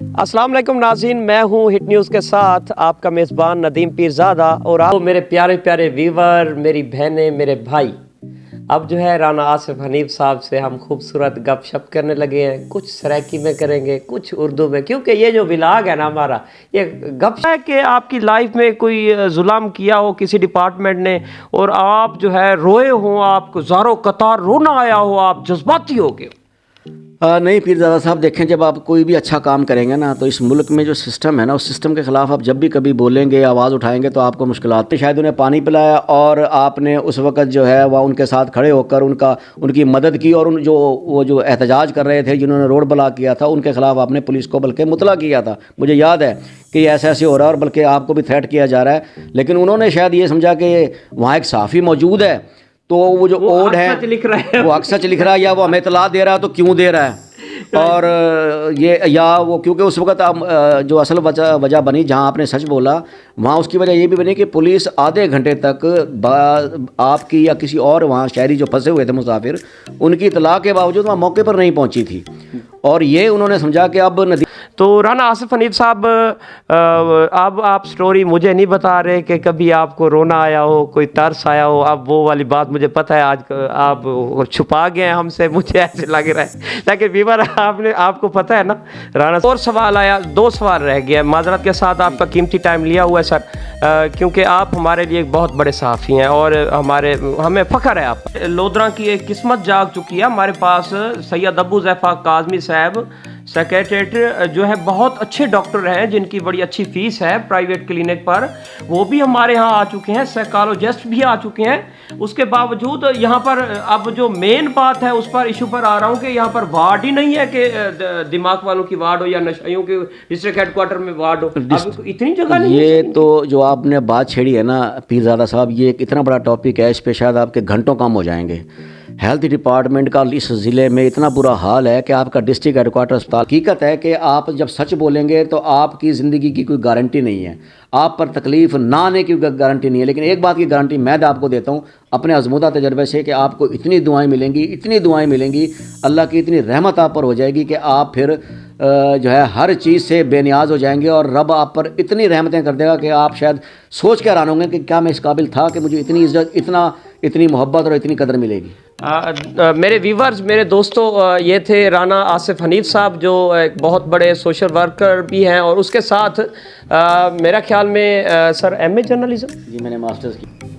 अस्सलाम वालेकुम नाज़रीन, मैं हूँ हिट न्यूज़ के साथ आपका मेज़बान नदीम पीरज़ादा। और आप मेरे प्यारे प्यारे व्यूवर, मेरी बहनें, मेरे भाई, अब जो है राना आसिफ हनीफ साहब से हम खूबसूरत गपशप करने लगे हैं। कुछ सराइकी में करेंगे, कुछ उर्दू में, क्योंकि ये जो विलाग है ना हमारा, ये गपशप है कि आपकी लाइफ में कोई जुल्म किया हो किसी डिपार्टमेंट ने और आप जो है रोए हो, आपको ज़ारो कतार रोना आया हो, आप जज्बाती हो गए। नहीं पीरज़ादा साहब, देखें, जब आप कोई भी अच्छा काम करेंगे ना तो इस मुल्क में जो सिस्टम है ना, उस सिस्टम के ख़िलाफ़ आप जब भी कभी बोलेंगे, आवाज़ उठाएंगे तो आपको मुश्किलात। शायद उन्हें पानी पिलाया और आपने उस वक्त जो है वह उनके साथ खड़े होकर उनकी मदद की, और वो जो एहतजाज कर रहे थे, जिन्होंने रोड ब्लॉक किया था, उनके ख़िलाफ़ आपने पुलिस को बल्कि मुतला किया था। मुझे याद है कि ऐसे ऐसे हो रहा है और बल्कि आपको भी थ्रेट किया जा रहा है। लेकिन उन्होंने शायद ये समझा कि वहाँ एक सहाफ़ी मौजूद है, तो वो जो ओड है वो अक्सर लिख रहा है, या वो हमें इतला दे रहा है तो क्यों दे रहा है। और ये या वो क्योंकि उस वक्त जो असल वजह बनी, जहां आपने सच बोला, वहाँ उसकी वजह ये भी बनी कि पुलिस आधे घंटे तक आपकी या किसी और वहाँ शहरी जो फंसे हुए थे मुसाफिर, उनकी इतला के बावजूद वहाँ मौके पर नहीं पहुँची थी। और ये उन्होंने समझा कि अब तो राना आसिफ हनीफ साहब, अब आप स्टोरी मुझे नहीं बता रहे कि कभी आपको रोना आया हो, कोई तरस आया हो। अब वो वाली बात मुझे पता है, आज आप छुपा गए हैं हमसे, मुझे ऐसे लग रहा है। लेकिन व्यूअर, आपको पता है ना राना, और सवाल आया, 2 सवाल रह गया। माजरत के साथ आपका कीमती टाइम लिया हुआ है सर, क्योंकि आप हमारे लिए एक बहुत बड़े सहाफ़ी हैं और हमें फ़ख्र है आप। लोधरा की एक किस्मत जाग चुकी है। हमारे पास सैयद अबू ज़ैफ़ा काज़मी साहब सेक्रेटरी जो है, बहुत अच्छे डॉक्टर हैं जिनकी बड़ी अच्छी फीस है प्राइवेट क्लिनिक पर, वो भी हमारे यहाँ आ चुके हैं। साइकोलॉजिस्ट भी आ चुके हैं। उसके बावजूद यहाँ पर अब जो मेन बात है उस पर इशू पर आ रहा हूँ कि यहाँ पर वार्ड ही नहीं है कि दिमाग वालों की वार्ड हो या नशइयों के डिस्ट्रिक्ट हेडक्वार्टर में वार्ड हो। अब इतनी जगह नहीं है। ये तो जो आपने बात छेड़ी है ना पीरज़ादा साहब, ये एक इतना बड़ा टॉपिक है, इस पे शायद आपके घंटों कम हो जाएंगे। हेल्थ डिपार्टमेंट का इस ज़िले में इतना बुरा हाल है कि आपका डिस्ट्रिक्ट हेडक्वार्टर अस्पताल, हकीकत है कि आप जब सच बोलेंगे तो आपकी ज़िंदगी की कोई गारंटी नहीं है, आप पर तकलीफ़ ना आने की गारंटी नहीं है। लेकिन एक बात की गारंटी मैं आपको देता हूँ अपने आज़मूदा तजर्बे से, कि आपको इतनी दुआएं मिलेंगी, अल्लाह की इतनी रहमत आप पर हो जाएगी कि आप फिर जो है हर चीज़ से बेनियाज हो जाएंगे, और रब आप पर इतनी रहमतें कर देगा कि आप शायद सोच के हैरान होंगे कि क्या मैं इस काबिल था कि मुझे इतनी इज़्ज़त, इतनी मोहब्बत और इतनी कदर मिलेगी। मेरे व्यूवर्स, मेरे दोस्तों, ये थे राना आसिफ हनीफ साहब, जो एक बहुत बड़े सोशल वर्कर भी हैं, और उसके साथ मेरा ख्याल में सर MA जर्नलिज्म, जी मैंने मास्टर्स की।